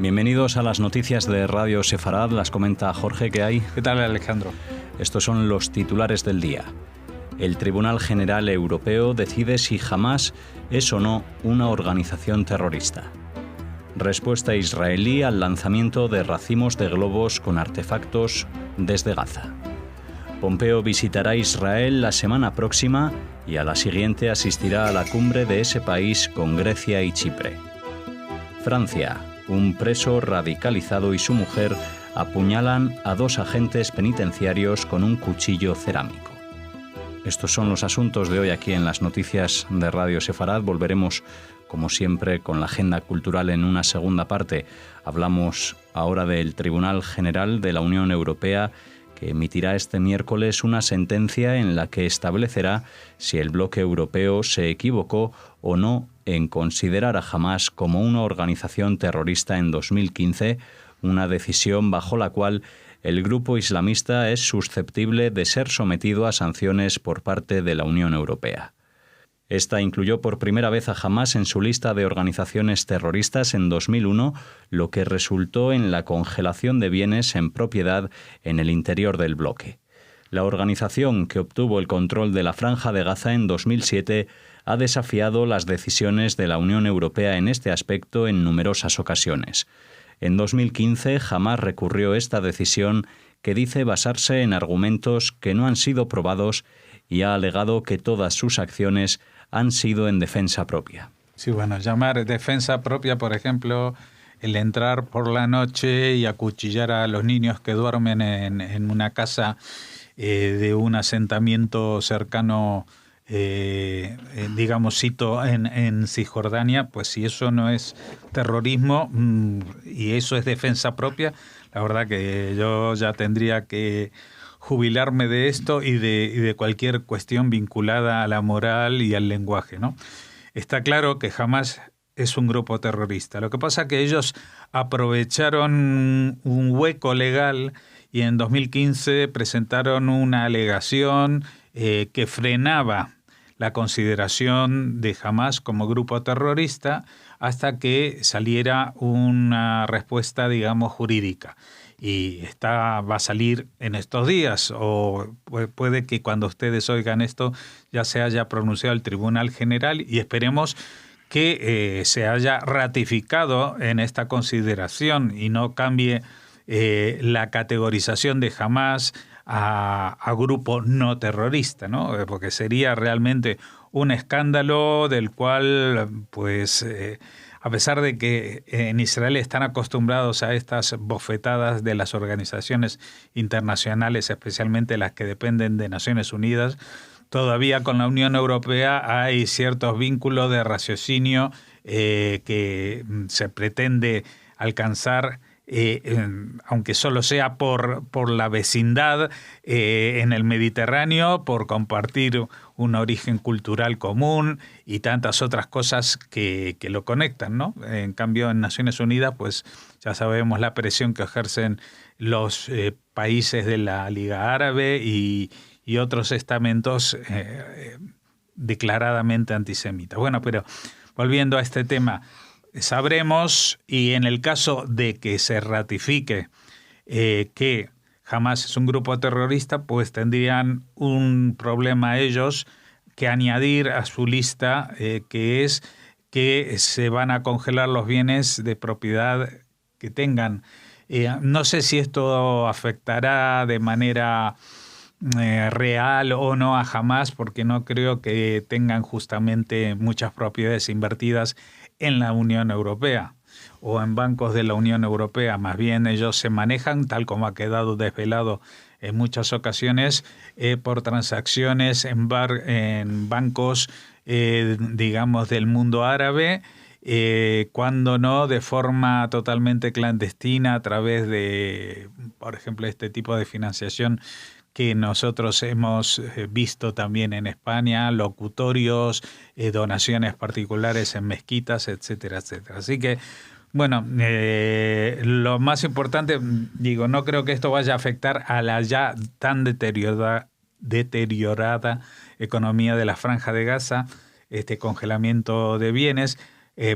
Bienvenidos a las noticias de Radio Sefarad. Las comenta Jorge. ¿Qué hay? ¿Qué tal, Alejandro? Estos son los titulares del día. El Tribunal General Europeo decide si Hamás es o no una organización terrorista. Respuesta israelí al lanzamiento de racimos de globos con artefactos desde Gaza. Pompeo visitará Israel la semana próxima y a la siguiente asistirá a la cumbre de ese país con Grecia y Chipre. Francia. Un preso radicalizado y su mujer apuñalan a 2 agentes penitenciarios con un cuchillo cerámico. Estos son los asuntos de hoy aquí en las noticias de Radio Sefarad. Volveremos, como siempre, con la agenda cultural en una segunda parte. Hablamos ahora del Tribunal General de la Unión Europea, que emitirá este miércoles una sentencia en la que establecerá si el bloque europeo se equivocó o no en considerar a Hamás como una organización terrorista en 2015, una decisión bajo la cual el grupo islamista es susceptible de ser sometido a sanciones por parte de la Unión Europea. Esta incluyó por primera vez a Hamás en su lista de organizaciones terroristas en 2001, lo que resultó en la congelación de bienes en propiedad en el interior del bloque. La organización, que obtuvo el control de la Franja de Gaza en 2007, ha desafiado las decisiones de la Unión Europea en este aspecto en numerosas ocasiones. En 2015, Hamás recurrió esta decisión, que dice basarse en argumentos que no han sido probados, y ha alegado que todas sus acciones han sido en defensa propia. Sí, bueno, llamar defensa propia, por ejemplo, el entrar por la noche y acuchillar a los niños que duermen en una casa de un asentamiento cercano, cito, en Cisjordania, pues si eso no es terrorismo y eso es defensa propia, la verdad que yo ya tendría que jubilarme de esto y de cualquier cuestión vinculada a la moral y al lenguaje, ¿no? Está claro que Hamás es un grupo terrorista. Lo que pasa es que ellos aprovecharon un hueco legal y en 2015 presentaron una alegación que frenaba la consideración de Hamás como grupo terrorista hasta que saliera una respuesta, digamos, jurídica. Y va a salir en estos días, o puede que cuando ustedes oigan esto ya se haya pronunciado el Tribunal General, y esperemos que se haya ratificado en esta consideración y no cambie la categorización de Hamás a grupo no terrorista, ¿no? Porque sería realmente un escándalo del cual, pues, a pesar de que en Israel están acostumbrados a estas bofetadas de las organizaciones internacionales, especialmente las que dependen de Naciones Unidas, todavía con la Unión Europea hay ciertos vínculos de raciocinio que se pretende alcanzar, aunque solo sea por la vecindad en el Mediterráneo, por compartir un origen cultural común y tantas otras cosas que lo conectan, ¿no? En cambio, en Naciones Unidas, pues ya sabemos la presión que ejercen los países de la Liga Árabe y otros estamentos declaradamente antisemitas. Bueno, pero volviendo a este tema, sabremos, y en el caso de que se ratifique que Hamás es un grupo terrorista, pues tendrían un problema ellos que añadir a su lista, que es que se van a congelar los bienes de propiedad que tengan. No sé si esto afectará de manera real o no a Hamás, porque no creo que tengan justamente muchas propiedades invertidas en la Unión Europea o en bancos de la Unión Europea. Más bien ellos se manejan, tal como ha quedado desvelado en muchas ocasiones, por transacciones en bancos, digamos, del mundo árabe, cuando no de forma totalmente clandestina a través de, por ejemplo, este tipo de financiación que nosotros hemos visto también en España, locutorios, donaciones particulares en mezquitas, etcétera, etcétera. Así que, bueno, lo más importante, digo, no creo que esto vaya a afectar a la ya tan deteriorada economía de la Franja de Gaza, este congelamiento de bienes,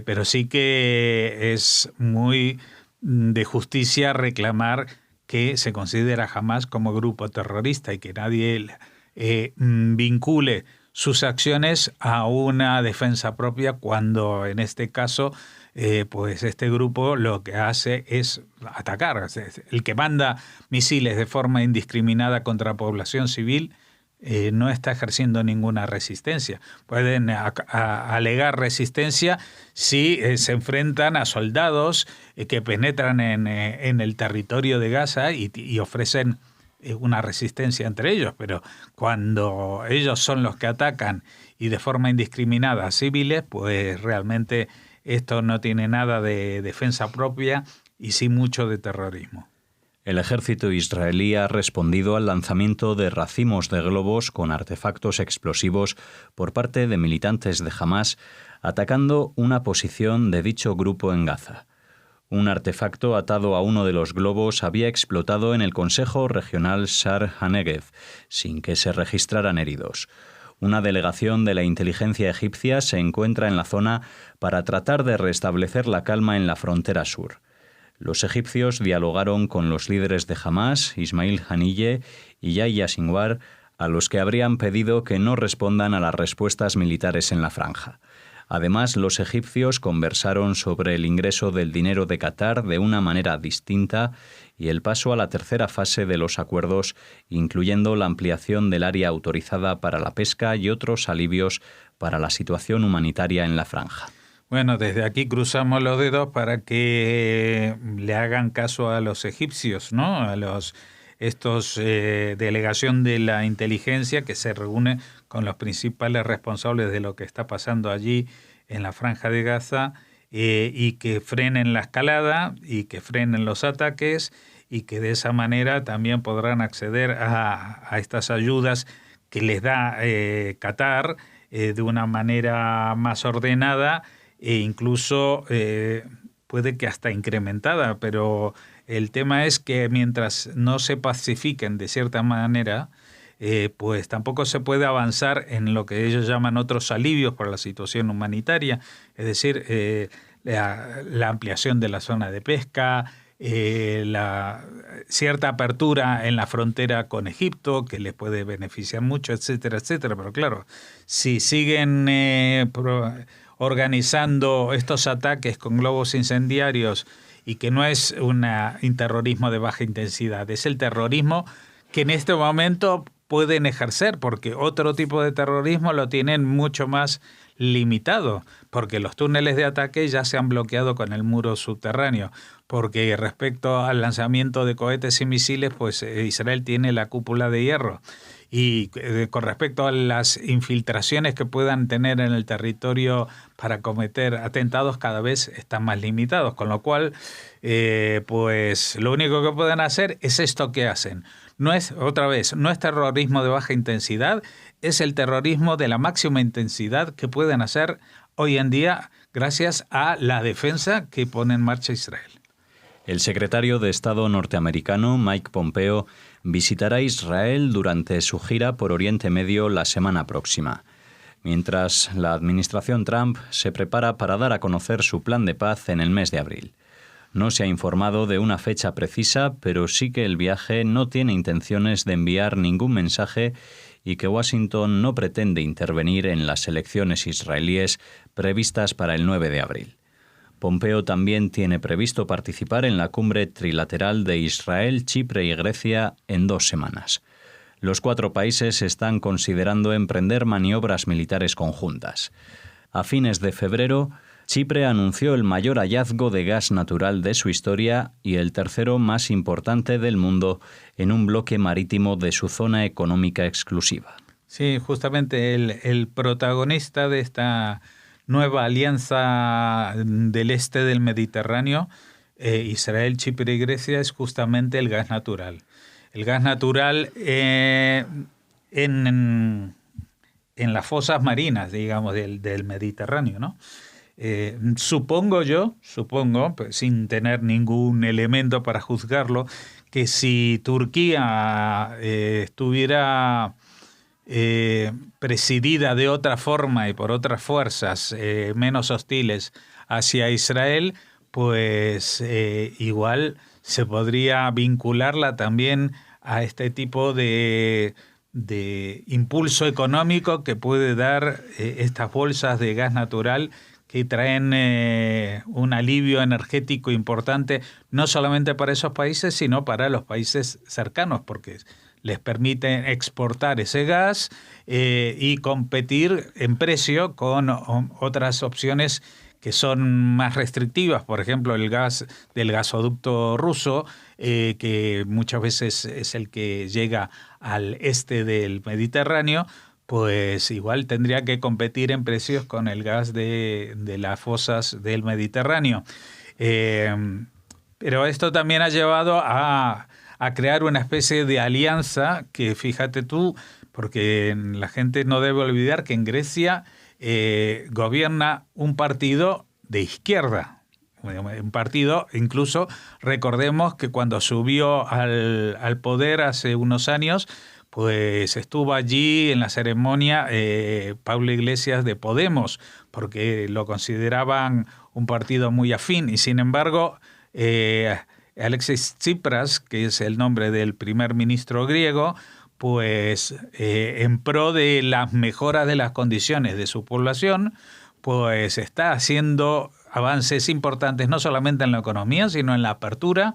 pero sí que es muy de justicia reclamar que se considera Hamás como grupo terrorista y que nadie vincule sus acciones a una defensa propia, cuando en este caso pues este grupo lo que hace es atacar. El que manda misiles de forma indiscriminada contra población civil no está ejerciendo ninguna resistencia. Pueden alegar resistencia si se enfrentan a soldados que penetran en el territorio de Gaza y ofrecen una resistencia entre ellos, pero cuando ellos son los que atacan y de forma indiscriminada a civiles, pues realmente esto no tiene nada de defensa propia y sí mucho de terrorismo. El ejército israelí ha respondido al lanzamiento de racimos de globos con artefactos explosivos por parte de militantes de Hamás, atacando una posición de dicho grupo en Gaza. Un artefacto atado a uno de los globos había explotado en el Consejo Regional Shar HaNegev, sin que se registraran heridos. Una delegación de la inteligencia egipcia se encuentra en la zona para tratar de restablecer la calma en la frontera sur. Los egipcios dialogaron con los líderes de Hamás, Ismail Haniyeh y Yahya Sinwar, a los que habrían pedido que no respondan a las respuestas militares en la franja. Además, los egipcios conversaron sobre el ingreso del dinero de Qatar de una manera distinta y el paso a la tercera fase de los acuerdos, incluyendo la ampliación del área autorizada para la pesca y otros alivios para la situación humanitaria en la franja. Bueno, desde aquí cruzamos los dedos para que le hagan caso a los egipcios, ¿no? A estos delegación de la inteligencia que se reúne con los principales responsables de lo que está pasando allí en la Franja de Gaza, y que frenen la escalada y que frenen los ataques, y que de esa manera también podrán acceder a estas ayudas que les da Qatar de una manera más ordenada e incluso puede que hasta incrementada, pero el tema es que mientras no se pacifiquen de cierta manera, pues tampoco se puede avanzar en lo que ellos llaman otros alivios para la situación humanitaria, es decir, la ampliación de la zona de pesca, la cierta apertura en la frontera con Egipto, que les puede beneficiar mucho, etcétera, etcétera. Pero claro, si siguen organizando estos ataques con globos incendiarios, y que no es un terrorismo de baja intensidad, es el terrorismo que en este momento pueden ejercer, porque otro tipo de terrorismo lo tienen mucho más limitado, porque los túneles de ataque ya se han bloqueado con el muro subterráneo, porque respecto al lanzamiento de cohetes y misiles, pues Israel tiene la cúpula de hierro. Y con respecto a las infiltraciones que puedan tener en el territorio para cometer atentados, cada vez están más limitados, con lo cual pues lo único que pueden hacer es esto que hacen. No es, otra vez, no es terrorismo de baja intensidad, es el terrorismo de la máxima intensidad que pueden hacer hoy en día gracias a la defensa que pone en marcha Israel. El secretario de Estado norteamericano, Mike Pompeo, visitará Israel durante su gira por Oriente Medio la semana próxima, mientras la administración Trump se prepara para dar a conocer su plan de paz en el mes de abril. No se ha informado de una fecha precisa, pero sí que el viaje no tiene intenciones de enviar ningún mensaje y que Washington no pretende intervenir en las elecciones israelíes previstas para el 9 de abril. Pompeo también tiene previsto participar en la cumbre trilateral de Israel, Chipre y Grecia en 2 semanas. Los 4 países están considerando emprender maniobras militares conjuntas. A fines de febrero, Chipre anunció el mayor hallazgo de gas natural de su historia y el tercero más importante del mundo en un bloque marítimo de su zona económica exclusiva. Sí, justamente el protagonista de esta nueva alianza del este del Mediterráneo, Israel, Chipre y Grecia, es justamente el gas natural. El gas natural en las fosas marinas, digamos, del Mediterráneo, ¿no? Supongo, pues, sin tener ningún elemento para juzgarlo, que si Turquía estuviera presidida de otra forma y por otras fuerzas menos hostiles hacia Israel, pues igual se podría vincularla también a este tipo de impulso económico que puede dar estas bolsas de gas natural que traen un alivio energético importante, no solamente para esos países, sino para los países cercanos, porque les permiten exportar ese gas y competir en precio con otras opciones que son más restrictivas, por ejemplo el gas del gasoducto ruso, que muchas veces es el que llega al este del Mediterráneo, pues igual tendría que competir en precios con el gas de las fosas del Mediterráneo. Pero esto también ha llevado a crear una especie de alianza que, fíjate tú, porque la gente no debe olvidar que en Grecia gobierna un partido de izquierda. Un partido, incluso recordemos que cuando subió al poder hace unos años, pues estuvo allí en la ceremonia Pablo Iglesias de Podemos, porque lo consideraban un partido muy afín, y sin embargo Alexis Tsipras, que es el nombre del primer ministro griego, pues en pro de las mejoras de las condiciones de su población, pues está haciendo avances importantes no solamente en la economía, sino en la apertura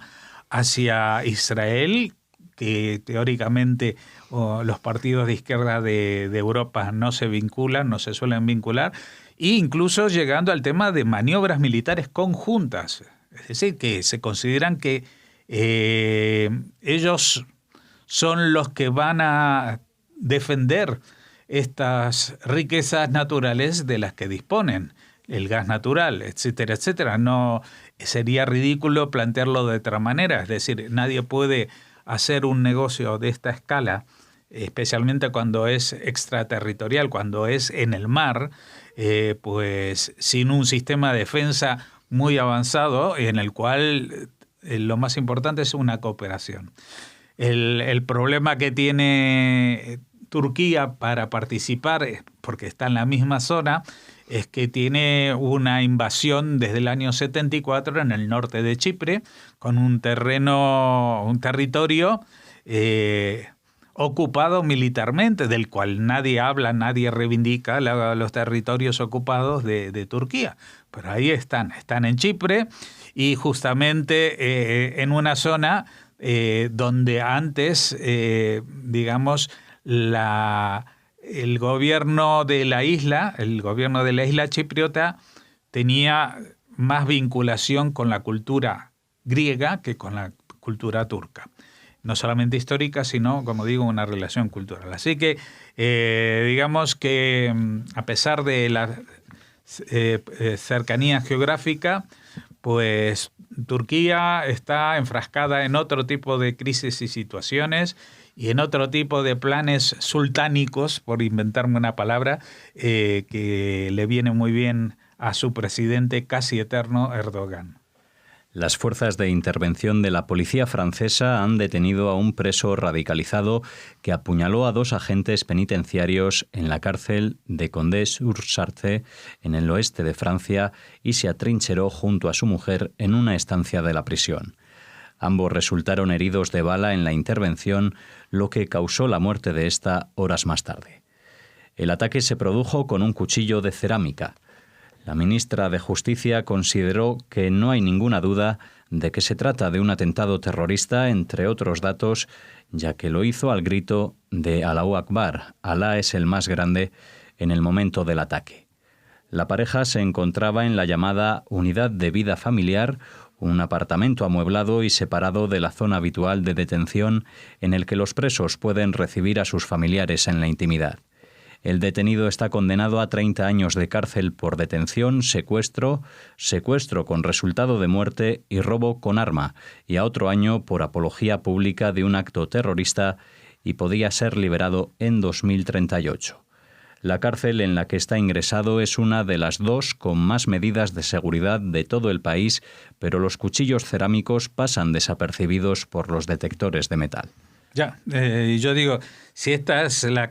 hacia Israel, que teóricamente los partidos de izquierda de Europa no se vinculan, no se suelen vincular, e incluso llegando al tema de maniobras militares conjuntas. Es decir, que se consideran que ellos son los que van a defender estas riquezas naturales de las que disponen, el gas natural, etcétera, etcétera. No sería ridículo plantearlo de otra manera, es decir, nadie puede hacer un negocio de esta escala, especialmente cuando es extraterritorial, cuando es en el mar, pues sin un sistema de defensa muy avanzado en el cual lo más importante es una cooperación. El problema que tiene Turquía para participar, porque está en la misma zona, es que tiene una invasión desde el año 74 en el norte de Chipre, con un territorio ocupado militarmente, del cual nadie habla, nadie reivindica los territorios ocupados de Turquía. Pero ahí están en Chipre, y justamente en una zona donde antes, digamos, el gobierno de la isla chipriota tenía más vinculación con la cultura griega que con la cultura turca. No solamente histórica, sino, como digo, una relación cultural. Así que digamos que a pesar de la cercanía geográfica, pues Turquía está enfrascada en otro tipo de crisis y situaciones y en otro tipo de planes sultánicos, por inventarme una palabra, que le viene muy bien a su presidente casi eterno Erdogan. Las fuerzas de intervención de la policía francesa han detenido a un preso radicalizado que apuñaló a 2 agentes penitenciarios en la cárcel de Condé-sur-Sarthe, en el oeste de Francia, y se atrincheró junto a su mujer en una estancia de la prisión. Ambos resultaron heridos de bala en la intervención, lo que causó la muerte de esta horas más tarde. El ataque se produjo con un cuchillo de cerámica. La ministra de Justicia consideró que no hay ninguna duda de que se trata de un atentado terrorista, entre otros datos, ya que lo hizo al grito de Allahu Akbar, Alá es el más grande, en el momento del ataque. La pareja se encontraba en la llamada Unidad de Vida Familiar, un apartamento amueblado y separado de la zona habitual de detención en el que los presos pueden recibir a sus familiares en la intimidad. El detenido está condenado a 30 años de cárcel por detención, secuestro con resultado de muerte y robo con arma, y a otro año por apología pública de un acto terrorista, y podía ser liberado en 2038. La cárcel en la que está ingresado es una de las 2 con más medidas de seguridad de todo el país, pero los cuchillos cerámicos pasan desapercibidos por los detectores de metal. Ya, yo digo, si esta es la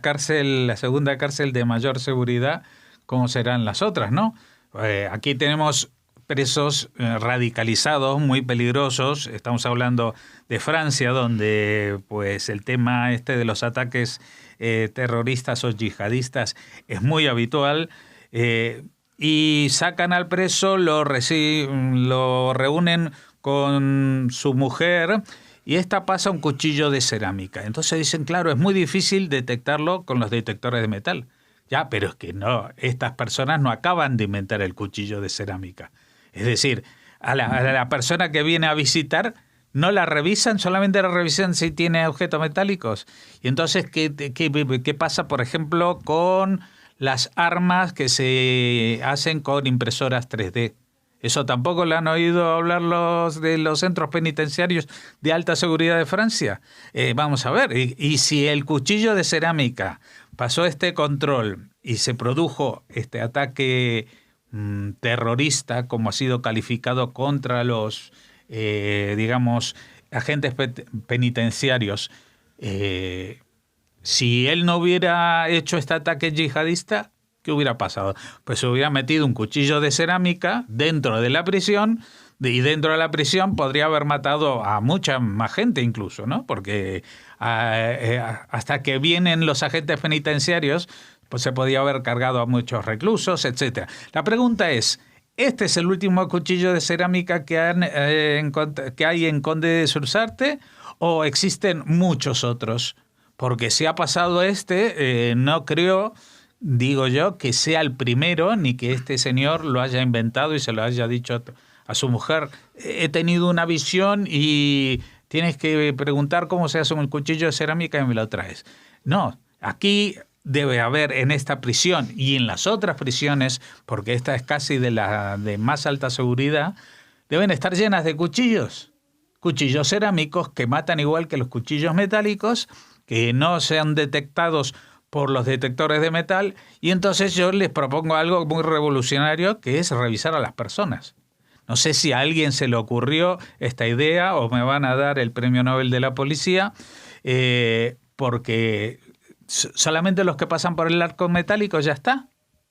segunda cárcel de mayor seguridad, ¿cómo serán las otras, no? Aquí tenemos presos radicalizados, muy peligrosos. Estamos hablando de Francia, donde pues el tema de los ataques terroristas o yihadistas es muy habitual. Y sacan al preso, lo reúnen con su mujer y esta pasa un cuchillo de cerámica. Entonces dicen, claro, es muy difícil detectarlo con los detectores de metal. Ya, pero es que no, estas personas no acaban de inventar el cuchillo de cerámica. Es decir, a la persona que viene a visitar no la revisan, solamente la revisan si tiene objetos metálicos. Y entonces, ¿qué pasa, por ejemplo, con las armas que se hacen con impresoras 3D? ¿Eso tampoco le han oído hablar los de los centros penitenciarios de alta seguridad de Francia? Vamos a ver, y si el cuchillo de cerámica pasó este control y se produjo este ataque terrorista, como ha sido calificado contra los, agentes penitenciarios, si él no hubiera hecho este ataque yihadista, ¿qué hubiera pasado? Pues se hubiera metido un cuchillo de cerámica dentro de la prisión y dentro de la prisión podría haber matado a mucha más gente incluso, ¿no? Porque hasta que vienen los agentes penitenciarios, pues se podía haber cargado a muchos reclusos, etcétera. La pregunta es, ¿este es el último cuchillo de cerámica que hay en Conde de Sursarte o existen muchos otros? Porque si ha pasado no creo, digo yo, que sea el primero ni que este señor lo haya inventado y se lo haya dicho a su mujer. He tenido una visión y tienes que preguntar cómo se hace un cuchillo de cerámica y me lo traes. No, aquí debe haber en esta prisión y en las otras prisiones, porque esta es casi de más alta seguridad, deben estar llenas de cuchillos cerámicos que matan igual que los cuchillos metálicos, que no sean detectados por los detectores de metal, y entonces yo les propongo algo muy revolucionario, que es revisar a las personas. No sé si a alguien se le ocurrió esta idea o me van a dar el premio Nobel de la policía, porque solamente los que pasan por el arco metálico ya está.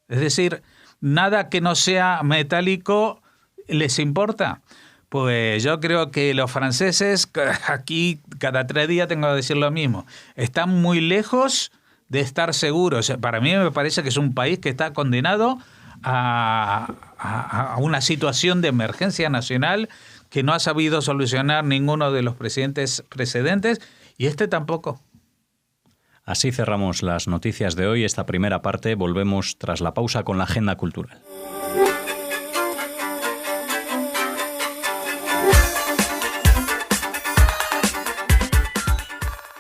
Es decir, nada que no sea metálico les importa. Pues yo creo que los franceses, aquí cada 3 días tengo que decir lo mismo, están muy lejos de estar seguros. Para mí me parece que es un país que está condenado a una situación de emergencia nacional que no ha sabido solucionar ninguno de los presidentes precedentes y este tampoco. Así cerramos las noticias de hoy, esta primera parte. Volvemos tras la pausa con la agenda cultural.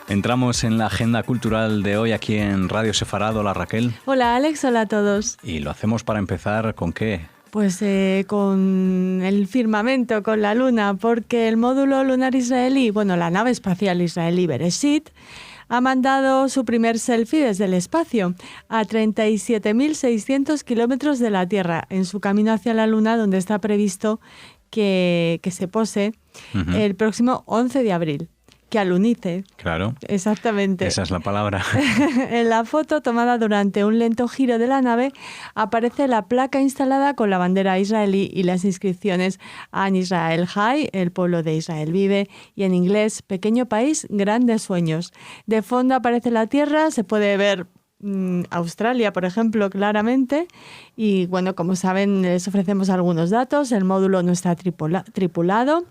Entramos en la agenda cultural de hoy aquí en Radio Sefarad. Hola, Raquel. Hola, Alex. Hola a todos. Y lo hacemos para empezar ¿con qué? Pues con el firmamento, con la luna, porque el módulo lunar israelí, la nave espacial israelí Bereshit, ha mandado su primer selfie desde el espacio a 37.600 kilómetros de la Tierra, en su camino hacia la Luna, donde está previsto que se pose el próximo 11 de abril. Que alunice. Claro. Exactamente. Esa es la palabra. En la foto tomada durante un lento giro de la nave aparece la placa instalada con la bandera israelí y las inscripciones Am Israel Hay, el pueblo de Israel vive, y en inglés, pequeño país, grandes sueños. De fondo aparece la Tierra, se puede ver Australia, por ejemplo, claramente. Y como saben, les ofrecemos algunos datos. El módulo no está tripulado,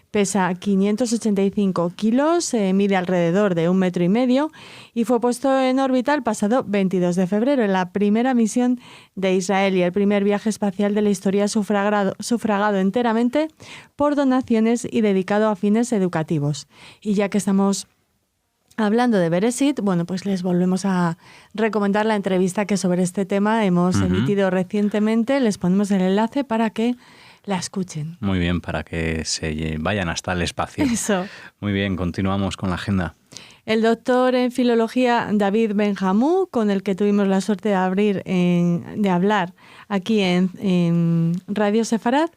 pesa 585 kilos, mide alrededor de 1,5 metros y fue puesto en órbita el pasado 22 de febrero, en la primera misión de Israel y el primer viaje espacial de la historia sufragado enteramente por donaciones y dedicado a fines educativos. Y ya que estamos hablando de Bereshit, pues les volvemos a recomendar la entrevista que sobre este tema hemos emitido recientemente. Les ponemos el enlace para que la escuchen. Muy bien, para que se vayan hasta el espacio. Eso. Muy bien, continuamos con la agenda. El doctor en filología David Benhamou, con el que tuvimos la suerte de hablar aquí en Radio Sefarad,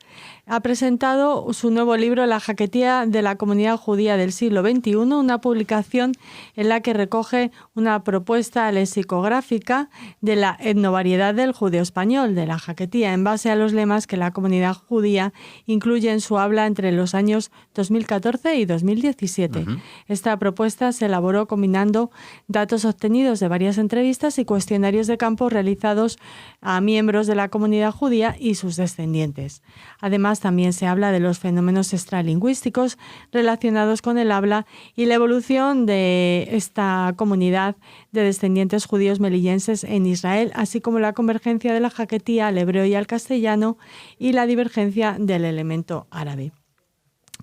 ha presentado su nuevo libro La jaquetía de la comunidad judía del siglo XXI, una publicación en la que recoge una propuesta lexicográfica de la etnovariedad del judeo español, de la jaquetía, en base a los lemas que la comunidad judía incluye en su habla entre los años 2014 y 2017. Esta propuesta se elaboró combinando datos obtenidos de varias entrevistas y cuestionarios de campo realizados a miembros de la comunidad judía y sus descendientes. Además, también se habla de los fenómenos extralingüísticos relacionados con el habla y la evolución de esta comunidad de descendientes judíos melillenses en Israel, así como la convergencia de la jaquetía al hebreo y al castellano y la divergencia del elemento árabe.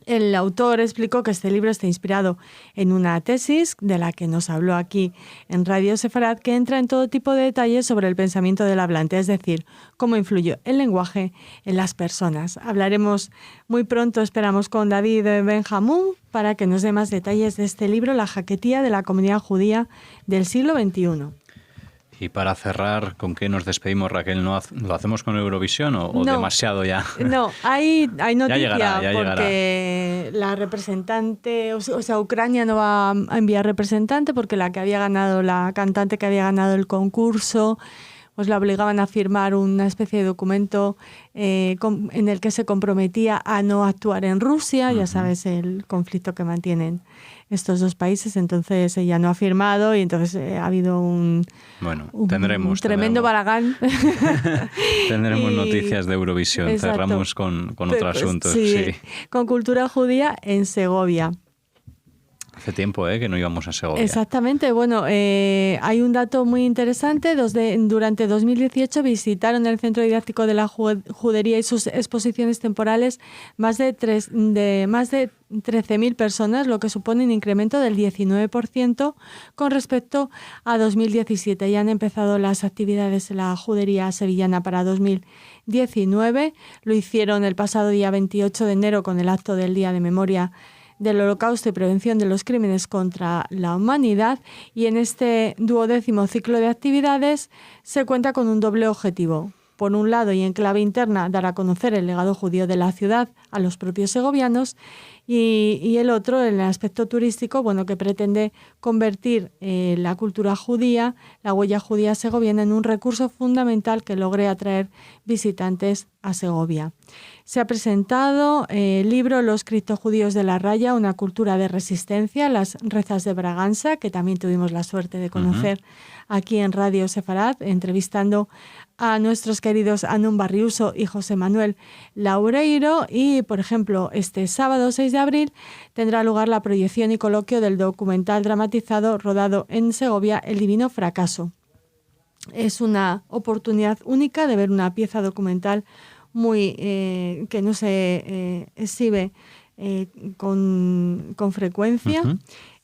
El autor explicó que este libro está inspirado en una tesis de la que nos habló aquí en Radio Sefarad, que entra en todo tipo de detalles sobre el pensamiento del hablante, es decir, cómo influyó el lenguaje en las personas. Hablaremos muy pronto, esperamos, con David Benjamín para que nos dé más detalles de este libro, La jaquetía de la comunidad judía del siglo XXI. Y para cerrar, ¿con qué nos despedimos, Raquel? ¿Lo hacemos con Eurovisión o demasiado ya? No, hay noticia, ya llegará. Porque la representante, o sea, Ucrania no va a enviar representante porque la cantante que había ganado el concurso, pues la obligaban a firmar una especie de documento en el que se comprometía a no actuar en Rusia, ya sabes, el conflicto que mantienen estos dos países, entonces ella no ha firmado y entonces ha habido un tremendo balagán. Tendremos noticias de Eurovisión. Exacto. Cerramos con otro asunto. Sí, con cultura judía en Segovia. Hace tiempo que no íbamos a Segovia. Exactamente. Bueno, hay un dato muy interesante. Durante 2018 visitaron el Centro Didáctico de la Judería y sus exposiciones temporales más de 13.000 personas, lo que supone un incremento del 19% con respecto a 2017. Ya han empezado las actividades en la Judería sevillana para 2019. Lo hicieron el pasado día 28 de enero con el acto del Día de Memoria del Holocausto y Prevención de los Crímenes contra la Humanidad, y en este 12º ciclo de actividades se cuenta con un doble objetivo. Por un lado, y en clave interna, dar a conocer el legado judío de la ciudad a los propios segovianos, y el otro, en el aspecto turístico, que pretende convertir la cultura judía, la huella judía segoviana, en un recurso fundamental que logre atraer visitantes a Segovia. Se ha presentado el libro Los criptojudíos de la raya, una cultura de resistencia, las rezas de Braganza, que también tuvimos la suerte de conocer aquí en Radio Sefarad, entrevistando a nuestros queridos Anún Barriuso y José Manuel Laureiro. Y, por ejemplo, este sábado 6 de abril tendrá lugar la proyección y coloquio del documental dramatizado rodado en Segovia, El Divino Fracaso. Es una oportunidad única de ver una pieza documental que no se exhibe con frecuencia.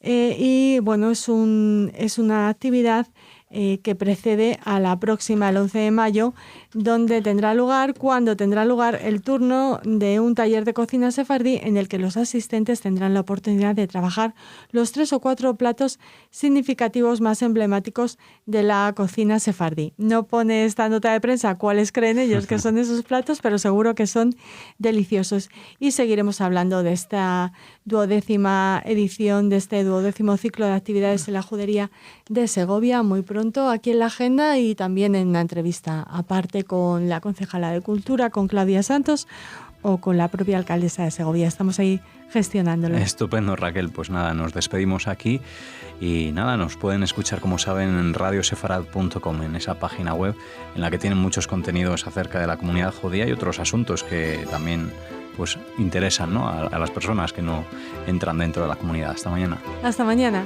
Y bueno, es una actividad que precede a la próxima, el 11 de mayo, cuando tendrá lugar el turno de un taller de cocina sefardí en el que los asistentes tendrán la oportunidad de trabajar los 3 o 4 platos significativos más emblemáticos de la cocina sefardí. No pone esta nota de prensa cuáles creen ellos que son esos platos, pero seguro que son deliciosos. Y seguiremos hablando de esta 12ª edición, de este 12º ciclo de actividades en la Judería de Segovia, muy pronto aquí en la agenda, y también en una entrevista aparte con la concejala de Cultura, con Claudia Santos, o con la propia alcaldesa de Segovia. Estamos ahí gestionándolo. Estupendo, Raquel. Pues nada, nos despedimos aquí y nada, nos pueden escuchar, como saben, en radiosefarad.com, en esa página web en la que tienen muchos contenidos acerca de la comunidad judía y otros asuntos que también pues interesan, ¿no?, a las personas que no entran dentro de la comunidad. Hasta mañana. Hasta mañana.